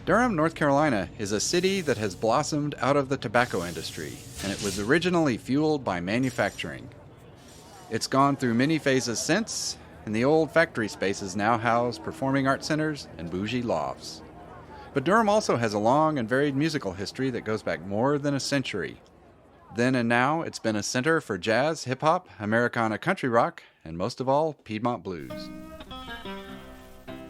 Durham, North Carolina is a city that has blossomed out of the tobacco industry, and it was originally fueled by manufacturing. It's gone through many phases since, and the old factory spaces now house performing arts centers and bougie lofts. But Durham also has a long and varied musical history that goes back more than a century. Then and now, it's been a center for jazz, hip-hop, Americana country rock, and most of all, Piedmont blues.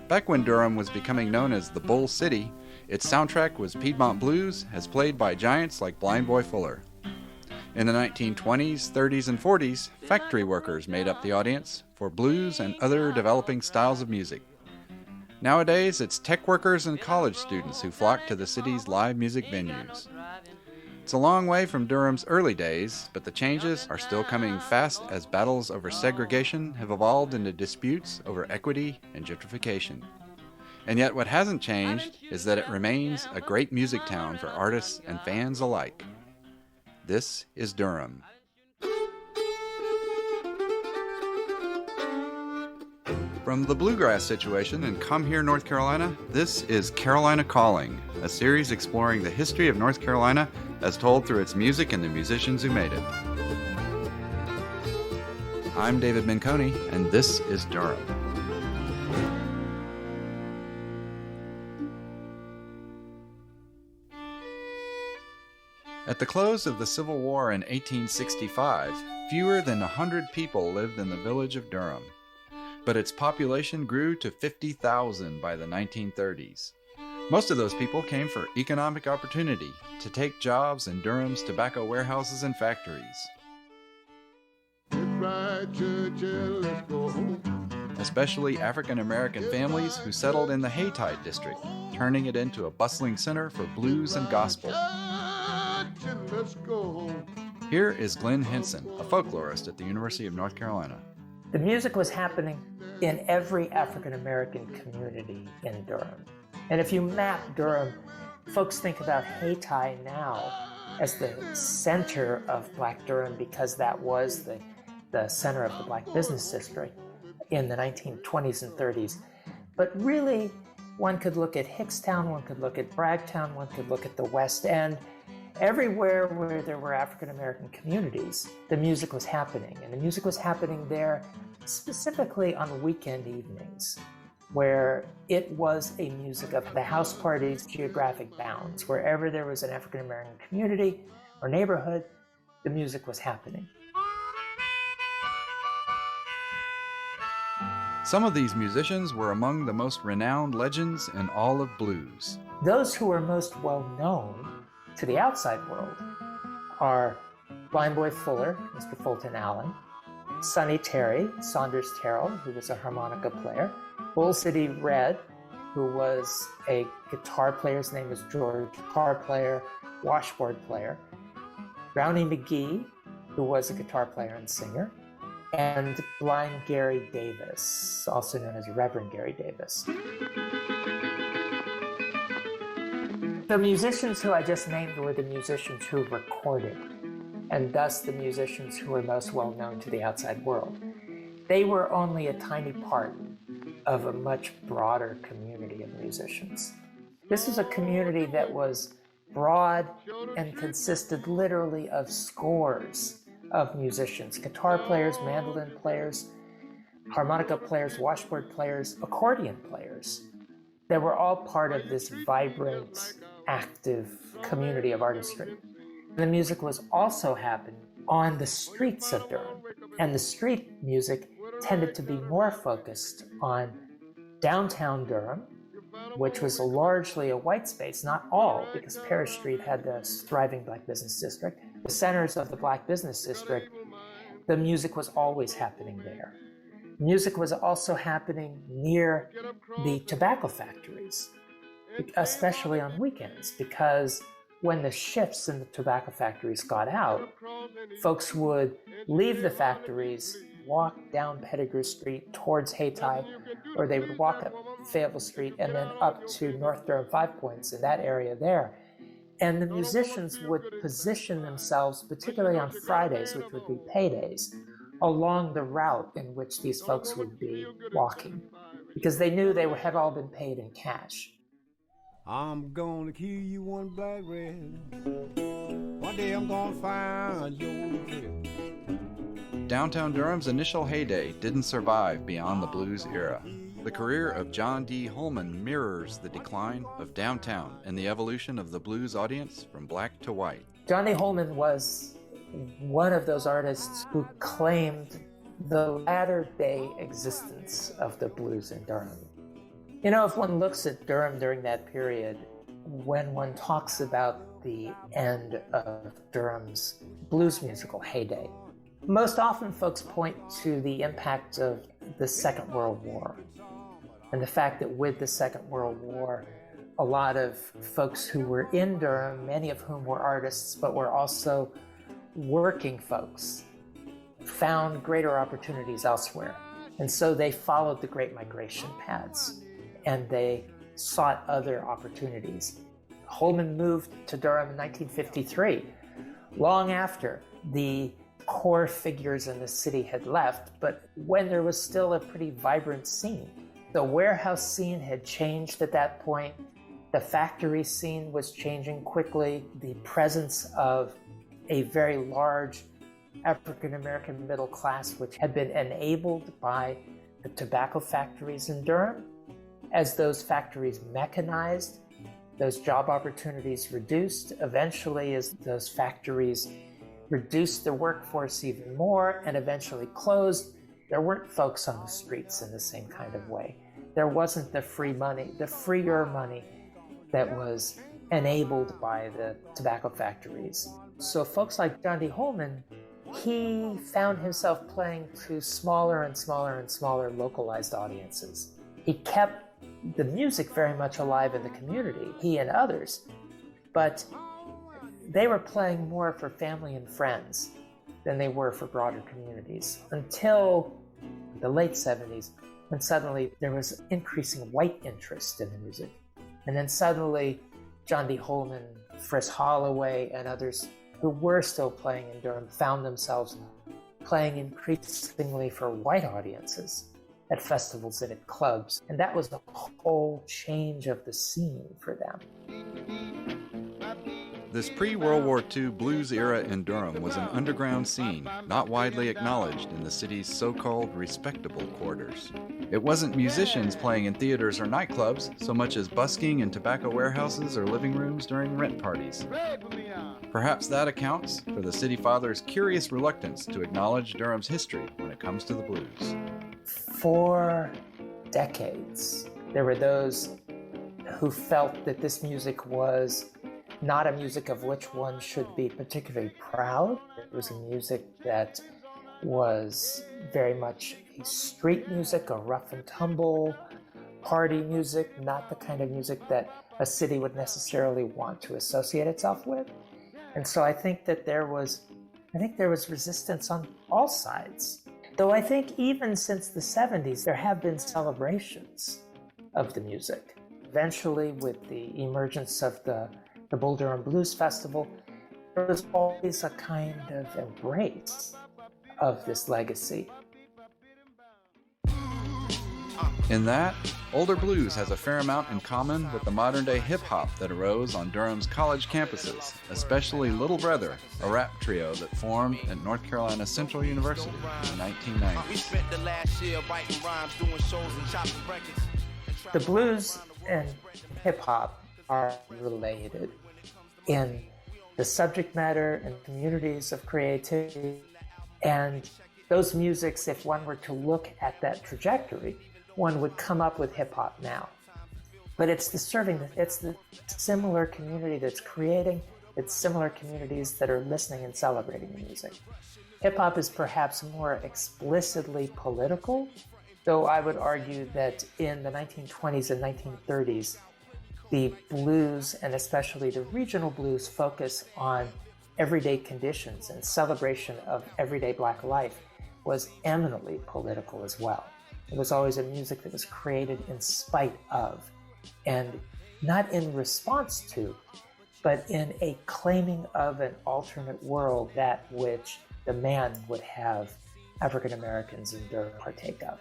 Back when Durham was becoming known as the Bull City, its soundtrack was Piedmont blues, as played by giants like Blind Boy Fuller. In the 1920s, 30s, and 40s, factory workers made up the audience for blues and other developing styles of music. Nowadays, it's tech workers and college students who flock to the city's live music venues. It's a long way from Durham's early days, but the changes are still coming fast as battles over segregation have evolved into disputes over equity and gentrification. And yet what hasn't changed is that it remains a great music town for artists and fans alike. This is Durham. From the Bluegrass Situation in Come Here, North Carolina, this is Carolina Calling, a series exploring the history of North Carolina as told through its music and the musicians who made it. I'm David Minconi, and this is Durham. At the close of the Civil War in 1865, fewer than 100 people lived in the village of Durham. But its population grew to 50,000 by the 1930s. Most of those people came for economic opportunity, to take jobs in Durham's tobacco warehouses and factories. Especially African American families who settled in the Haytide district, turning it into a bustling center for blues and gospel. Here is Glenn Henson, a folklorist at the University of North Carolina. The music was happening in every African American community in Durham. And if you map Durham, folks think about Haytide now as the center of Black Durham because that was the center of the Black business district in the 1920s and 30s. But really, one could look at Hickstown, one could look at Bragtown, one could look at the West End. Everywhere where there were African American communities, the music was happening. And the music was happening there specifically on weekend evenings, where it was a music of the house parties' geographic bounds. Wherever there was an African American community or neighborhood, the music was happening. Some of these musicians were among the most renowned legends in all of blues. Those who are most well known to the outside world are Blind Boy Fuller, Mr. Fulton Allen, Sonny Terry, Saunders Terrell, who was a harmonica player, Bull City Red, who was a guitar player, his name was George, guitar player, washboard player, Brownie McGhee, who was a guitar player and singer, and blind Gary Davis, also known as Reverend Gary Davis. The musicians who I just named were the musicians who recorded, and thus the musicians who were most well known to the outside world. They were only a tiny part of a much broader community of musicians. This was a community that was broad and consisted literally of scores of musicians, guitar players, mandolin players, harmonica players, washboard players, accordion players. They were all part of this vibrant, active community of artistry. The music was also happening on the streets of Durham, and the street music tended to be more focused on downtown Durham, which was largely a white space, not all, because Parish Street had this thriving Black business district. The centers of the Black business district, the music was always happening there. Music was also happening near the tobacco factories, especially on weekends, because when the shifts in the tobacco factories got out, folks would leave the factories, walk down Pettigrew Street towards Haytide, or they would walk up Fayetteville Street and then up to North Durham Five Points in that area there. And the musicians would position themselves, particularly on Fridays, which would be paydays, along the route in which these folks would be walking, because they knew they had all been paid in cash. I'm gonna kill you one black red. One day I'm gonna find your grave. Downtown Durham's initial heyday didn't survive beyond the blues era. The career of John D. Holman mirrors the decline of downtown and the evolution of the blues audience from black to white. John D. Holman was one of those artists who claimed the latter-day existence of the blues in Durham. You know, if one looks at Durham during that period, when one talks about the end of Durham's blues musical heyday, most often folks point to the impact of the Second World War and the fact that with the Second World War, a lot of folks who were in Durham, many of whom were artists, but were also working folks, found greater opportunities elsewhere. And so they followed the Great Migration paths and they sought other opportunities. Holman moved to Durham in 1953, long after the core figures in the city had left, but when there was still a pretty vibrant scene. The warehouse scene had changed at that point. The factory scene was changing quickly. The presence of a very large African-American middle class, which had been enabled by the tobacco factories in Durham. As those factories mechanized, those job opportunities reduced. Eventually, as those factories reduced their workforce even more and eventually closed, there weren't folks on the streets in the same kind of way. There wasn't the free money, the freer money that was enabled by the tobacco factories. So folks like John D. Holman, he found himself playing to smaller and smaller and smaller localized audiences. He kept the music very much alive in the community, he and others, but they were playing more for family and friends than they were for broader communities until the late 70s, when suddenly there was increasing white interest in the music. And then suddenly John D. Holman, Friss Holloway, and others who were still playing in Durham found themselves playing increasingly for white audiences at festivals and at clubs. And that was the whole change of the scene for them. This pre-World War II blues era in Durham was an underground scene, not widely acknowledged in the city's so-called respectable quarters. It wasn't musicians playing in theaters or nightclubs, so much as busking in tobacco warehouses or living rooms during rent parties. Perhaps that accounts for the city father's curious reluctance to acknowledge Durham's history when it comes to the blues. For decades, there were those who felt that this music was not a music of which one should be particularly proud. It was a music that was very much a street music, a rough and tumble party music, not the kind of music that a city would necessarily want to associate itself with. And so I think there was resistance on all sides. Though I think even since the 70s, there have been celebrations of the music. Eventually, with the emergence of the Bull Durham Blues Festival, there was always a kind of embrace of this legacy. In that, older blues has a fair amount in common with the modern-day hip-hop that arose on Durham's college campuses, especially Little Brother, a rap trio that formed at North Carolina Central University in the 1990s. The blues and hip-hop are related in the subject matter and communities of creativity. And those musics, if one were to look at that trajectory, one would come up with hip-hop now. But it's the similar community that's creating, it's similar communities that are listening and celebrating the music. Hip-hop is perhaps more explicitly political, though I would argue that in the 1920s and 1930s, the blues, and especially the regional blues, focus on everyday conditions and celebration of everyday Black life was eminently political as well. It was always a music that was created in spite of, and not in response to, but in a claiming of an alternate world, that which the man would have African Americans in Durham partake of.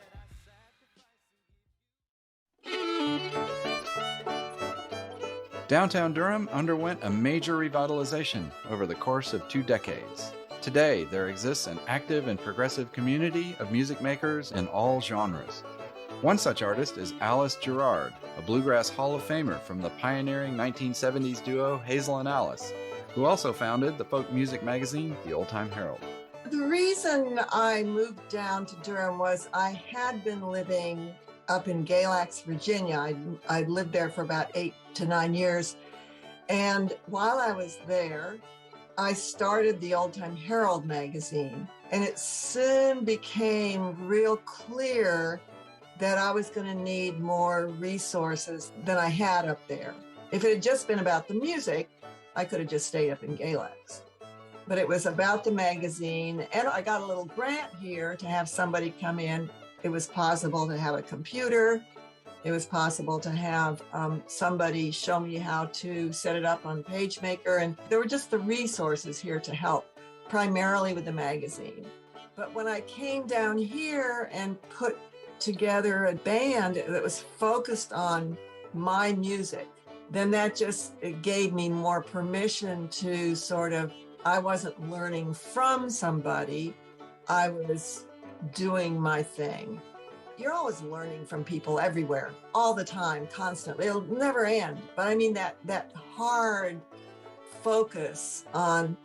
Downtown Durham underwent a major revitalization over the course of 2 decades. Today, there exists an active and progressive community of music makers in all genres. One such artist is Alice Gerard, a bluegrass Hall of Famer from the pioneering 1970s duo Hazel and Alice, who also founded the folk music magazine, The Old Time Herald. The reason I moved down to Durham was I had been living up in Galax, Virginia. I lived there for about 8 to 9 years. And while I was there, I started the Old Time Herald magazine. And it soon became real clear that I was going to need more resources than I had up there. If it had just been about the music, I could have just stayed up in Galax. But it was about the magazine, and I got a little grant here to have somebody come in. It was possible to have a computer. It was possible to have somebody show me how to set it up on PageMaker, and there were just the resources here to help, primarily with the magazine. But when I came down here and put together a band that was focused on my music, then that just gave me more permission to sort of, I wasn't learning from somebody, I was doing my thing. You're always learning from people everywhere, all the time, constantly. It'll never end. But I mean that hard focus on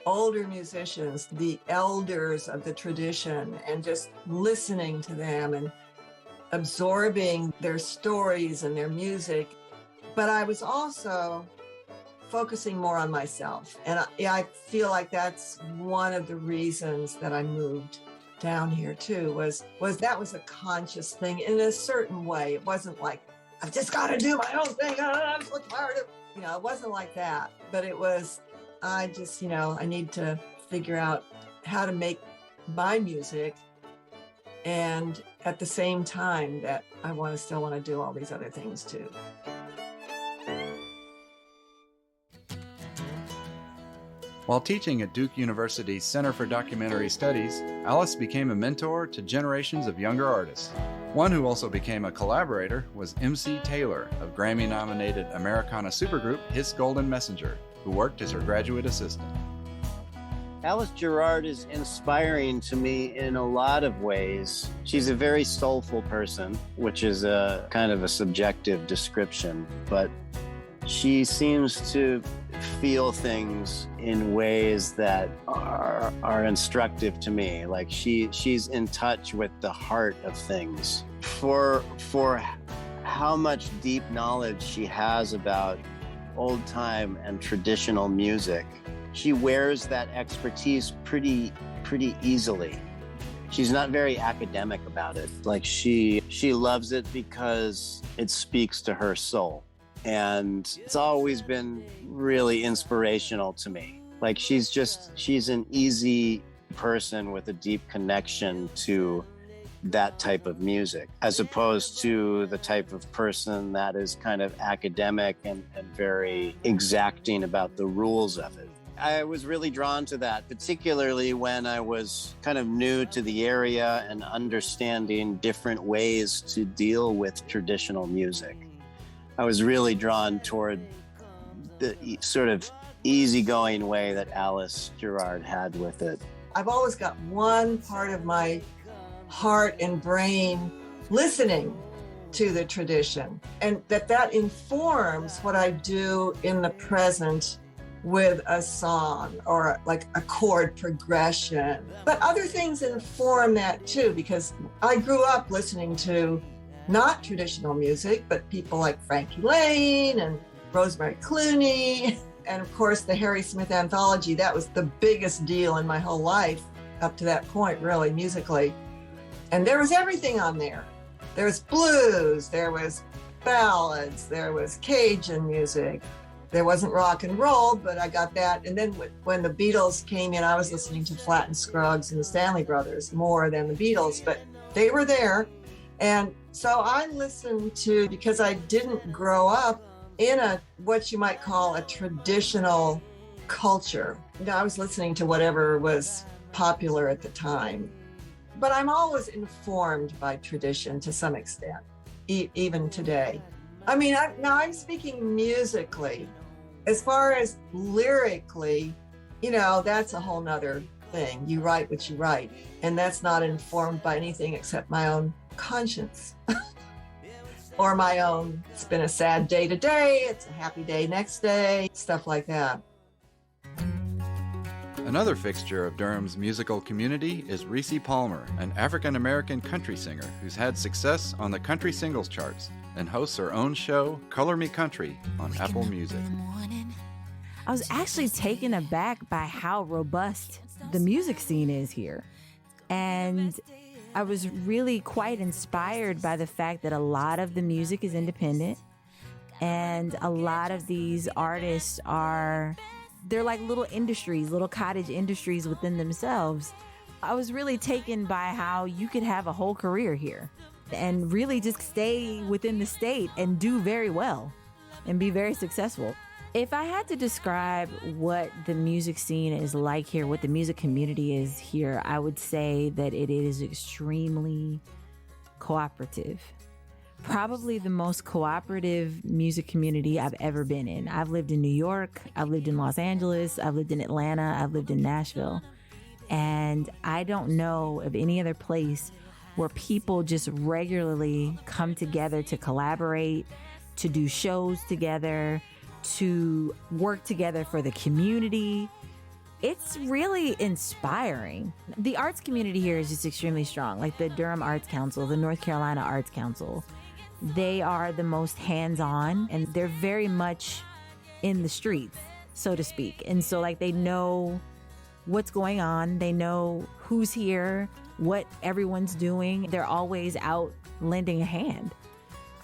older musicians, the elders of the tradition, and just listening to them and absorbing their stories and their music. But I was also focusing more on myself. And I feel like that's one of the reasons that I moved down here too, was that was a conscious thing in a certain way. It wasn't like, I've just got to do my own thing. I'm so tired of, it wasn't like that. But it was, I just, I need to figure out how to make my music, and at the same time that I still want to do all these other things too. While teaching at Duke University's Center for Documentary Studies, Alice became a mentor to generations of younger artists. One who also became a collaborator was MC Taylor of Grammy-nominated Americana supergroup His Golden Messenger, who worked as her graduate assistant. Alice Gerard is inspiring to me in a lot of ways. She's a very soulful person, which is a kind of a subjective description, but she seems to feel things in ways that are instructive to me. Like she's in touch with the heart of things. For how much deep knowledge she has about old time and traditional music, she wears that expertise pretty easily. She's not very academic about it. Like she loves it because it speaks to her soul. And it's always been really inspirational to me. Like she's an easy person with a deep connection to that type of music, as opposed to the type of person that is kind of academic and very exacting about the rules of it. I was really drawn to that, particularly when I was kind of new to the area and understanding different ways to deal with traditional music. I was really drawn toward the sort of easygoing way that Alice Gerard had with it. I've always got one part of my heart and brain listening to the tradition, and that informs what I do in the present with a song or like a chord progression. But other things inform that too, because I grew up listening to not traditional music, but people like Frankie Lane and Rosemary Clooney, and of course the Harry Smith anthology. That was the biggest deal in my whole life up to that point, really, musically. And there was everything on there. There was blues, there was ballads, there was Cajun music. There wasn't rock and roll, but I got that. And then when the Beatles came in, I was listening to Flatt and Scruggs and the Stanley Brothers more than the Beatles, but they were there. And so I listened to, because I didn't grow up in what you might call a traditional culture. I was listening to whatever was popular at the time. But I'm always informed by tradition to some extent, even today. I mean, I'm speaking musically. As far as lyrically, that's a whole nother thing. You write what you write, and that's not informed by anything except my own conscience or my own, it's been a sad day today, it's a happy day next day, stuff like that. Another fixture of Durham's musical community is Reese Palmer, an African-American country singer who's had success on the country singles charts and hosts her own show, Color Me Country, on Apple Music. I was actually taken aback by how robust the music scene is here. And I was really quite inspired by the fact that a lot of the music is independent, and a lot of these artists they're like little industries, little cottage industries within themselves. I was really taken by how you could have a whole career here and really just stay within the state and do very well and be very successful. If I had to describe what the music scene is like here, what the music community is here, I would say that it is extremely cooperative. Probably the most cooperative music community I've ever been in. I've lived in New York, I've lived in Los Angeles, I've lived in Atlanta, I've lived in Nashville. And I don't know of any other place where people just regularly come together to collaborate, to do shows together, to work together for the community. It's really inspiring. The arts community here is just extremely strong. Like the Durham Arts Council, the North Carolina Arts Council, they are the most hands-on, and they're very much in the streets, so to speak. And so like they know what's going on. They know who's here, what everyone's doing. They're always out lending a hand.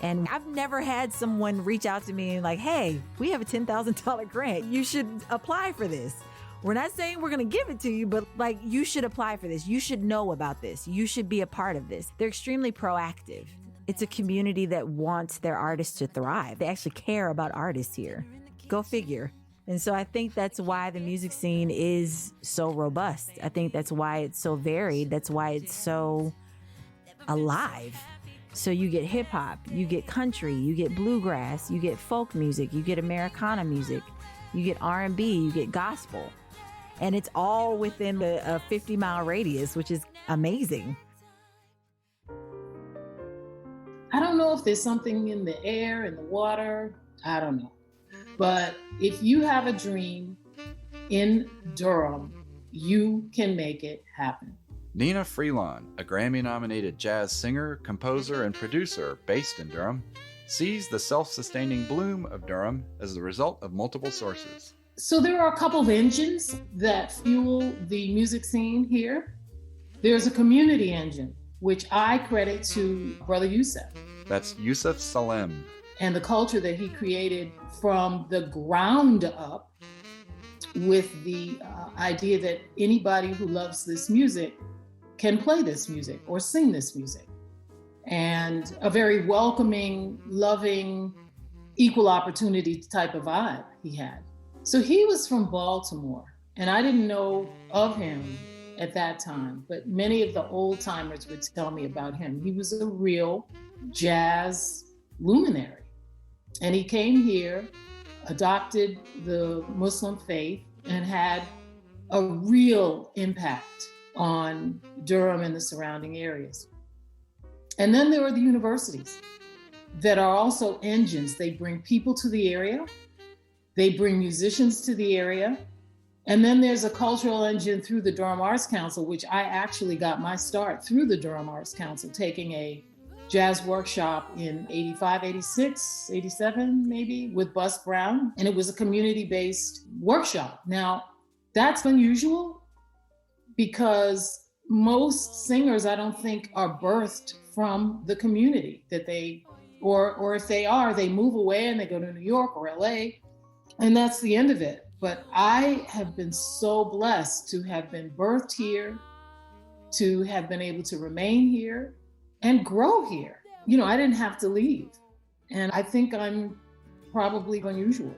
And I've never had someone reach out to me and like, hey, we have a $10,000 grant. You should apply for this. We're not saying we're going to give it to you, but like, you should apply for this. You should know about this. You should be a part of this. They're extremely proactive. It's a community that wants their artists to thrive. They actually care about artists here. Go figure. And so I think that's why the music scene is so robust. I think that's why it's so varied. That's why it's so alive. So you get hip hop, you get country, you get bluegrass, you get folk music, you get Americana music, you get R&B, you get gospel. And it's all within a 50-mile radius, which is amazing. I don't know if there's something in the air, in the water, I don't know. But if you have a dream in Durham, you can make it happen. Nina Freelon, a Grammy-nominated jazz singer, composer, and producer based in Durham, sees the self-sustaining bloom of Durham as the result of multiple sources. So there are a couple of engines that fuel the music scene here. There's a community engine, which I credit to Brother Yusef. That's Yusef Salem. And the culture that he created from the ground up, with the idea that anybody who loves this music can play this music or sing this music. And a very welcoming, loving, equal opportunity type of vibe he had. So he was from Baltimore, and I didn't know of him at that time, but many of the old timers would tell me about him. He was a real jazz luminary. And he came here, adopted the Muslim faith, and had a real impact on Durham and the surrounding areas. And then there are the universities that are also engines. They bring people to the area, they bring musicians to the area, and then there's a cultural engine through the Durham Arts Council, which I actually got my start through the Durham Arts Council, taking a jazz workshop in 85, 86, 87 maybe, with Bus Brown. And it was a community-based workshop. Now, that's unusual because most singers, I don't think, are birthed from the community that they, or if they are, they move away and they go to New York or LA, and that's the end of it. But I have been so blessed to have been birthed here, to have been able to remain here and grow here. You know, I didn't have to leave. And I think I'm probably unusual.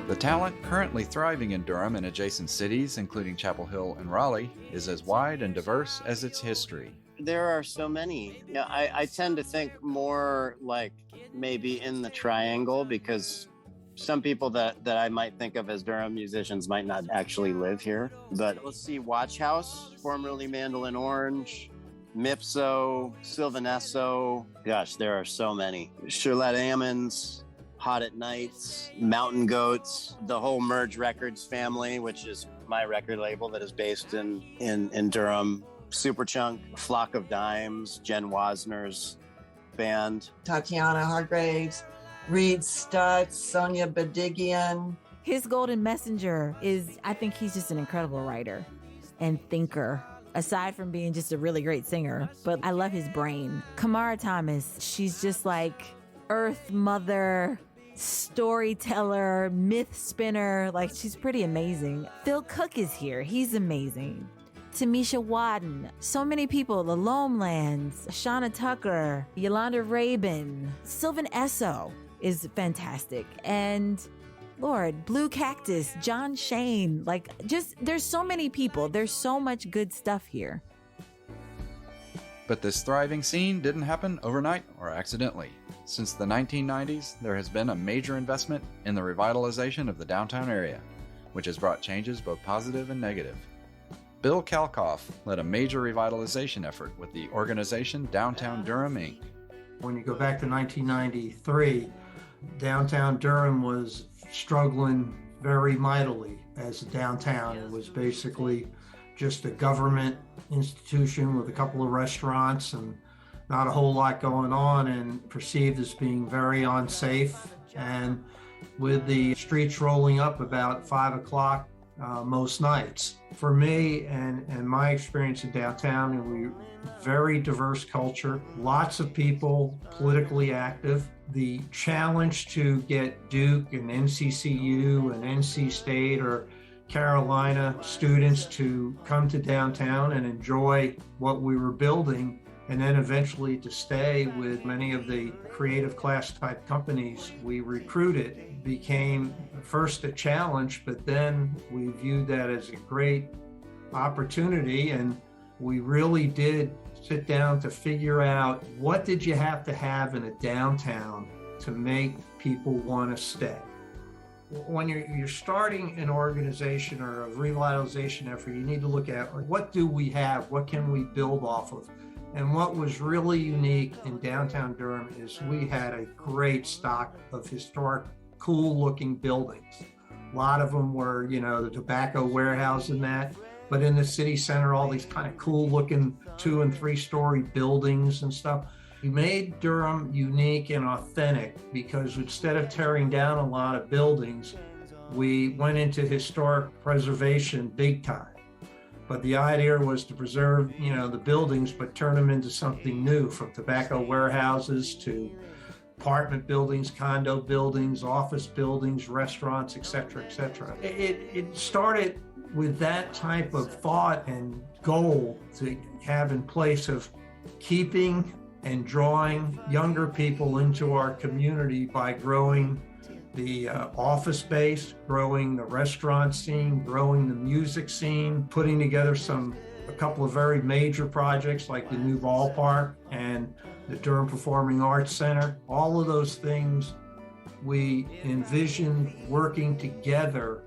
The talent currently thriving in Durham and adjacent cities, including Chapel Hill and Raleigh, is as wide and diverse as its history. there are so many. Yeah, I tend to think more like maybe in the triangle, because some people that I might think of as Durham musicians might not actually live here. But let's see, Watch House, formerly Mandolin Orange, Mipso, Sylvanesso. Gosh, there are so many. Charlotte Ammons, Hot at Nights, Mountain Goats, the whole Merge Records family, which is my record label that is based in Durham. Superchunk, Flock of Dimes, Jen Wasner's band. Tatiana Hargraves, Reed Stutz, Sonia Badigian. His Golden Messenger is, I think he's just an incredible writer and thinker, aside from being just a really great singer. But I love his brain. Kamara Thomas, she's just like Earth Mother, storyteller, myth spinner. Like, she's pretty amazing. Phil Cook is here. He's amazing. Tamisha Wadden, so many people, the Lomelands, Shauna Tucker, Yolanda Rabin, Sylvan Esso is fantastic. And Lord, Blue Cactus, John Shane, like, just, there's so many people. There's so much good stuff here. But this thriving scene didn't happen overnight or accidentally. Since the 1990s, there has been a major investment in the revitalization of the downtown area, which has brought changes both positive and negative. Bill Kalkoff led a major revitalization effort with the organization Downtown Durham, Inc. When you go back to 1993, downtown Durham was struggling very mightily as a downtown. It was basically just a government institution with a couple of restaurants and not a whole lot going on, and perceived as being very unsafe. And with the streets rolling up about 5 o'clock most nights. For me and my experience in downtown, we very diverse culture, lots of people politically active. The challenge to get Duke and NCCU and NC State or Carolina students to come to downtown and enjoy what we were building, and then eventually to stay with many of the creative class type companies we recruited, became first a challenge, but then we viewed that as a great opportunity. And we really did sit down to figure out, what did you have to have in a downtown to make people want to stay? When you're starting an organization or a revitalization effort, you need to look at, what do we have? What can we build off of? And what was really unique in downtown Durham is we had a great stock of historic, cool-looking buildings. A lot of them were, the tobacco warehouse and that, but in the city center, all these kind of cool-looking 2- and 3-story buildings and stuff. We made Durham unique and authentic because instead of tearing down a lot of buildings, we went into historic preservation big time. But the idea was to preserve, the buildings, but turn them into something new, from tobacco warehouses to apartment buildings, condo buildings, office buildings, restaurants, et cetera, et cetera. It started with that type of thought and goal to have in place of keeping and drawing younger people into our community by growing the office space, growing the restaurant scene, growing the music scene, putting together a couple of very major projects like the new ballpark and the Durham Performing Arts Center. All of those things we envisioned working together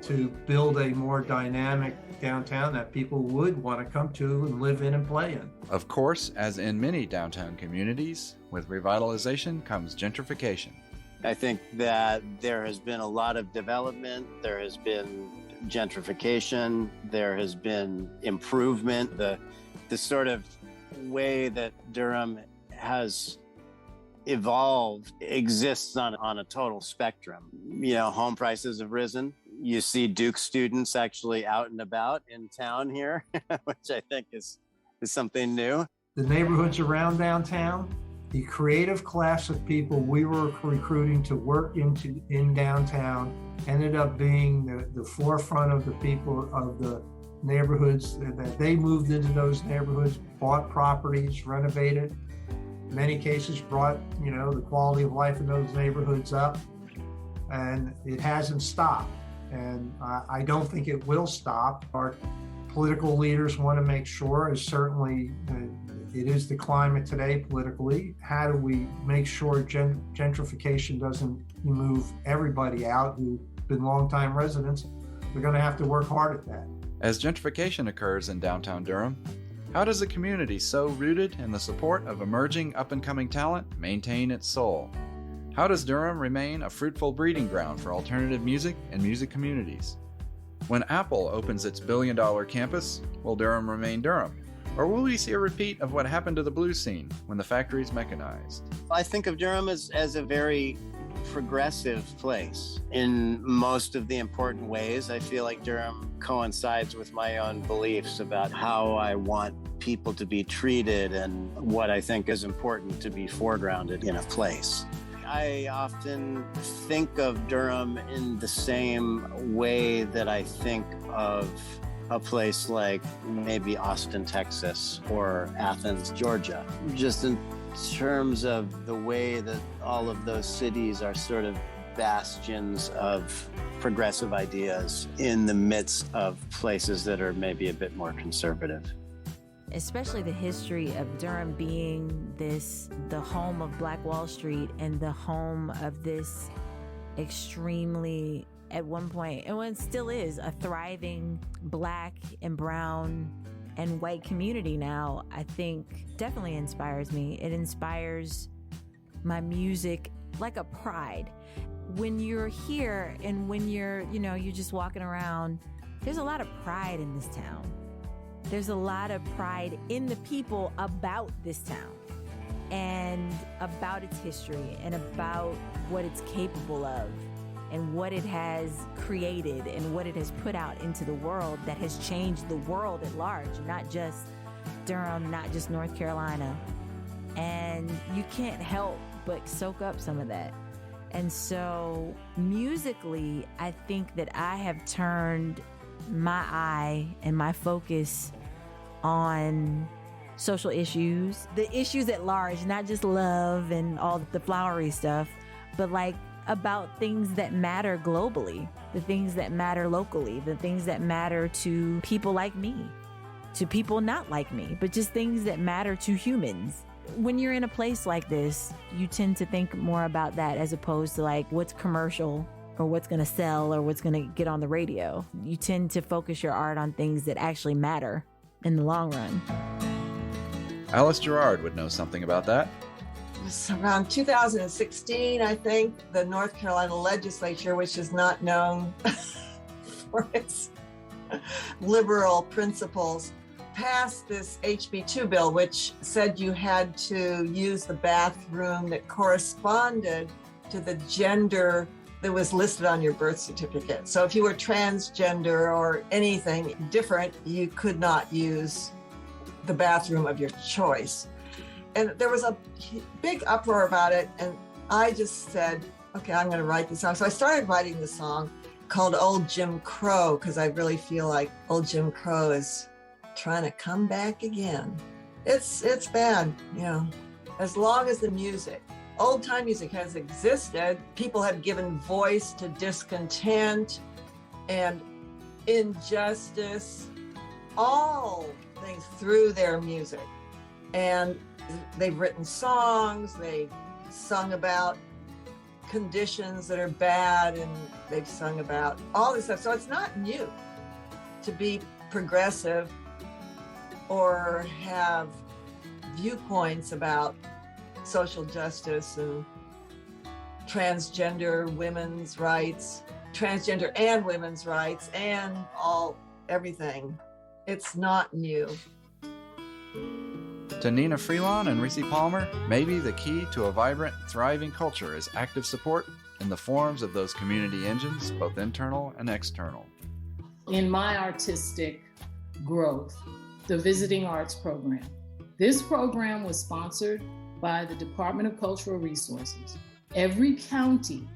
to build a more dynamic downtown that people would want to come to and live in and play in. Of course, as in many downtown communities, with revitalization comes gentrification. I think that there has been a lot of development. There has been gentrification. There has been improvement. The sort of way that Durham has evolved exists on a total spectrum. Home prices have risen. You see Duke students actually out and about in town here, which I think is something new. The neighborhoods around downtown, the creative class of people we were recruiting to work in downtown ended up being the forefront of the people of the neighborhoods that they moved into those neighborhoods, bought properties, renovated, in many cases brought, the quality of life in those neighborhoods up, and it hasn't stopped. And I don't think it will stop. Our political leaders want to make sure is certainly, it is the climate today politically. How do we make sure gentrification doesn't move everybody out who've been longtime residents? They're going to have to work hard at that. As gentrification occurs in downtown Durham, how does a community so rooted in the support of emerging up-and-coming talent maintain its soul? How does Durham remain a fruitful breeding ground for alternative music and music communities? When Apple opens its billion-dollar campus, will Durham remain Durham? Or will we see a repeat of what happened to the blues scene when the factories mechanized? I think of Durham as a very progressive place in most of the important ways. I feel like Durham coincides with my own beliefs about how I want people to be treated and what I think is important to be foregrounded in a place. I often think of Durham in the same way that I think of a place like maybe Austin, Texas, or Athens, Georgia, just in terms of the way that all of those cities are sort of bastions of progressive ideas in the midst of places that are maybe a bit more conservative. Especially the history of Durham being the home of Black Wall Street and the home of this extremely, at one point, and it still is, a thriving Black and brown and white community now, I think definitely inspires me. It inspires my music like a pride. When you're here and when you're just walking around, there's a lot of pride in this town. There's a lot of pride in the people about this town and about its history and about what it's capable of and what it has created and what it has put out into the world that has changed the world at large, not just Durham, not just North Carolina. And you can't help but soak up some of that. And so musically, I think that I have turned my eye and my focus on social issues, the issues at large, not just love and all the flowery stuff, but like about things that matter globally, the things that matter locally, the things that matter to people like me, to people not like me, but just things that matter to humans. When you're in a place like this, you tend to think more about that as opposed to like what's commercial or what's going to sell or what's going to get on the radio. You tend to focus your art on things that actually matter in the long run. Alice Gerard would know something about that. It was around 2016, I think, the North Carolina legislature, which is not known for its liberal principles, passed this HB2 bill, which said you had to use the bathroom that corresponded to the gender that was listed on your birth certificate. So if you were transgender or anything different, you could not use the bathroom of your choice. And there was a big uproar about it. And I just said, okay, I'm going to write this song. So I started writing the song called Old Jim Crow, because I really feel like Old Jim Crow is trying to come back again. It's bad, as long as the music, old time music has existed, people have given voice to discontent and injustice, all things through their music. And they've written songs, they've sung about conditions that are bad, and they've sung about all this stuff. So it's not new to be progressive or have viewpoints about social justice and transgender women's rights, transgender and women's rights, and everything. It's not new. To Nina Freelon and Reese Palmer, maybe the key to a vibrant, thriving culture is active support in the forms of those community engines, both internal and external. In my artistic growth, the Visiting Arts Program. This program was sponsored by the Department of Cultural Resources. Every county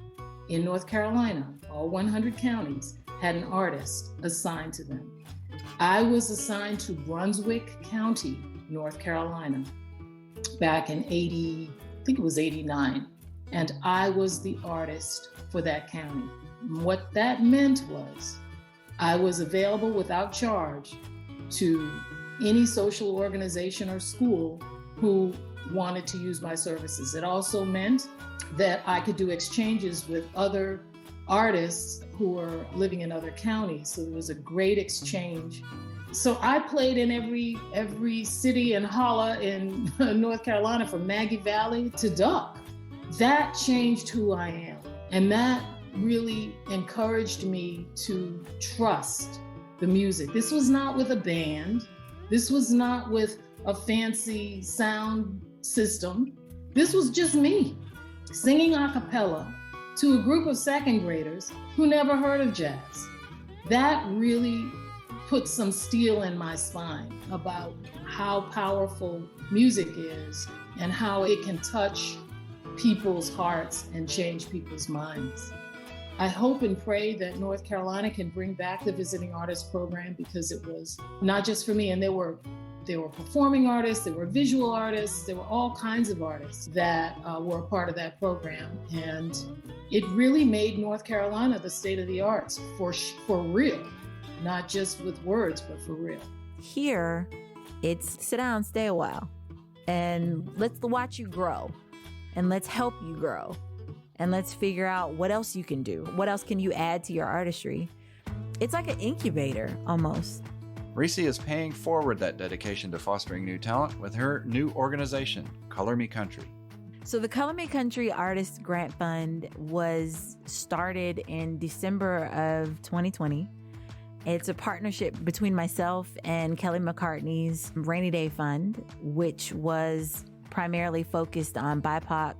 in North Carolina, all 100 counties, had an artist assigned to them. I was assigned to Brunswick County, North Carolina, back in 89. And I was the artist for that county. What that meant was I was available without charge to any social organization or school who wanted to use my services. It also meant that I could do exchanges with other artists who were living in other counties. So there was a great exchange. So I played in every city and holla in North Carolina, from Maggie Valley to Duck. That changed who I am. And that really encouraged me to trust the music. This was not with a band. This was not with a fancy sound system. This was just me singing a cappella to a group of second graders who never heard of jazz. That really put some steel in my spine about how powerful music is and how it can touch people's hearts and change people's minds. I hope and pray that North Carolina can bring back the Visiting Artist Program, because it was not just for me. And there were performing artists, there were visual artists, there were all kinds of artists that were a part of that program. And it really made North Carolina the state of the arts for real, not just with words, but for real. Here, it's sit down, stay a while, and let's watch you grow, and let's help you grow, and let's figure out what else you can do. What else can you add to your artistry? It's like an incubator almost. Reese is paying forward that dedication to fostering new talent with her new organization, Color Me Country. So the Color Me Country Artist Grant Fund was started in December of 2020. It's a partnership between myself and Kelly McCartney's Rainy Day Fund, which was primarily focused on BIPOC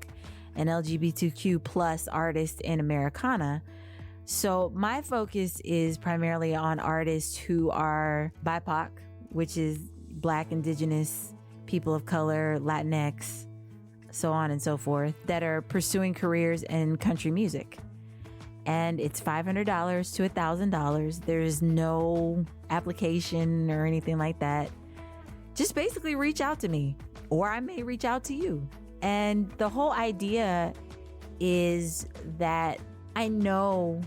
and LGBTQ plus artists in Americana. So my focus is primarily on artists who are BIPOC, which is Black, Indigenous, people of color, Latinx, so on and so forth, that are pursuing careers in country music. And it's $500 to $1,000. There's no application or anything like that. Just basically reach out to me, or I may reach out to you. And the whole idea is that I know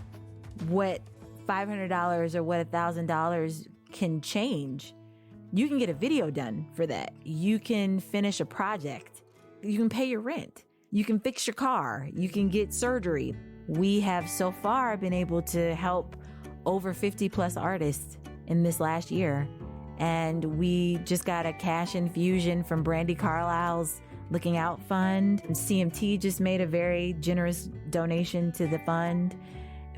what $500 or what $1,000 can change. You can get a video done for that. You can finish a project. You can pay your rent. You can fix your car. You can get surgery. We have so far been able to help over 50 plus artists in this last year. And we just got a cash infusion from Brandy Carlisle's Looking Out Fund. And CMT just made a very generous donation to the fund.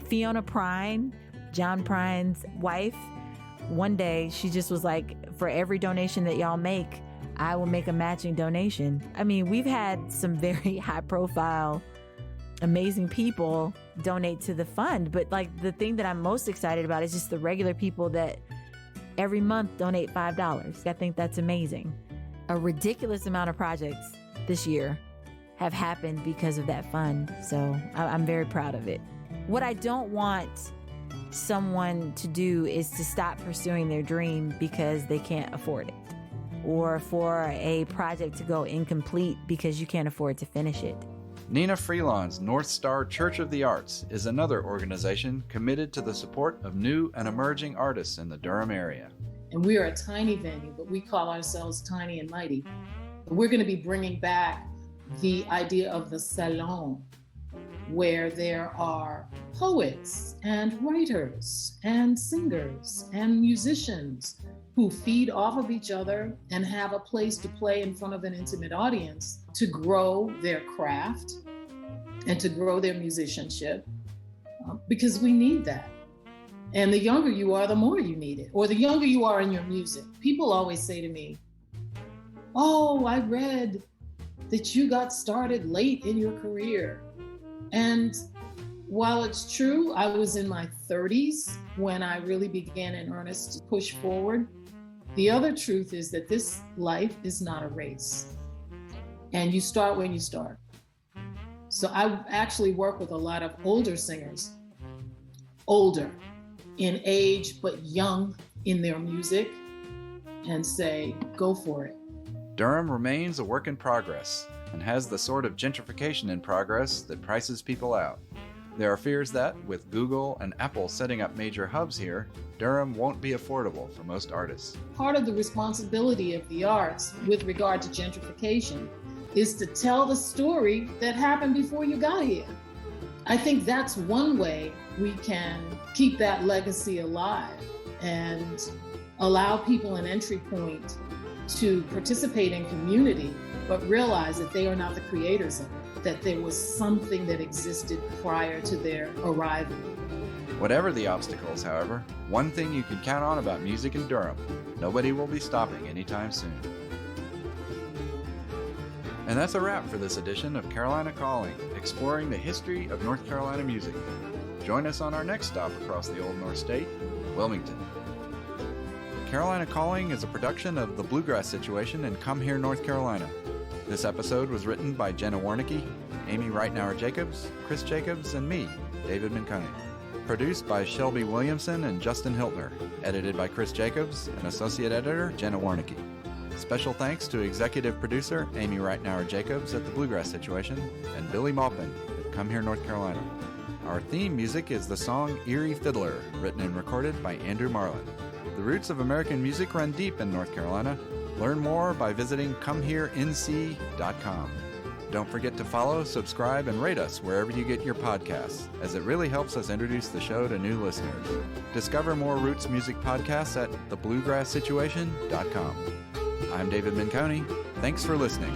Fiona Prine, John Prine's wife, one day she just was like, for every donation that y'all make, I will make a matching donation. I mean, we've had some very high profile, amazing people donate to the fund. But like the thing that I'm most excited about is just the regular people that every month donate $5. I think that's amazing. A ridiculous amount of projects this year have happened because of that fund. So I'm very proud of it. What I don't want someone to do is to stop pursuing their dream because they can't afford it, or for a project to go incomplete because you can't afford to finish it. Nina Freelon's North Star Church of the Arts is another organization committed to the support of new and emerging artists in the Durham area. And we are a tiny venue, but we call ourselves Tiny and Mighty. We're going to be bringing back the idea of the salon, where there are poets and writers and singers and musicians who feed off of each other and have a place to play in front of an intimate audience to grow their craft and to grow their musicianship, because we need that. And the younger you are, the more you need it, or the younger you are in your music. People always say to me, oh, I read that you got started late in your career. And while it's true, I was in my 30s when I really began in earnest to push forward. The other truth is that this life is not a race. And you start when you start. So I actually work with a lot of older singers, older in age, but young in their music, and say, go for it. Durham remains a work in progress and has the sort of gentrification in progress that prices people out. There are fears that, with Google and Apple setting up major hubs here, Durham won't be affordable for most artists. Part of the responsibility of the arts with regard to gentrification is to tell the story that happened before you got here. I think that's one way we can keep that legacy alive and allow people an entry point to participate in community, but realize that they are not the creators of it, that there was something that existed prior to their arrival. Whatever the obstacles, however, one thing you can count on about music in Durham: nobody will be stopping anytime soon. And that's a wrap for this edition of Carolina Calling, exploring the history of North Carolina music. Join us on our next stop across the Old North State, Wilmington. Carolina Calling is a production of The Bluegrass Situation in Come Here, North Carolina. This episode was written by Jenna Warnicki, Amy Reitnauer-Jacobs, Chris Jacobs, and me, David Minconi. Produced by Shelby Williamson and Justin Hiltner. Edited by Chris Jacobs and Associate Editor Jenna Warnicki. Special thanks to Executive Producer Amy Reitnauer-Jacobs at The Bluegrass Situation and Billy Maupin at Come Here, North Carolina. Our theme music is the song Erie Fiddler, written and recorded by Andrew Marlin. The roots of American music run deep in North Carolina. Learn more by visiting ComeHereNC.com. Don't forget to follow, subscribe, and rate us wherever you get your podcasts, as it really helps us introduce the show to new listeners. Discover more roots music podcasts at thebluegrasssituation.com. I'm David Minconi. Thanks for listening.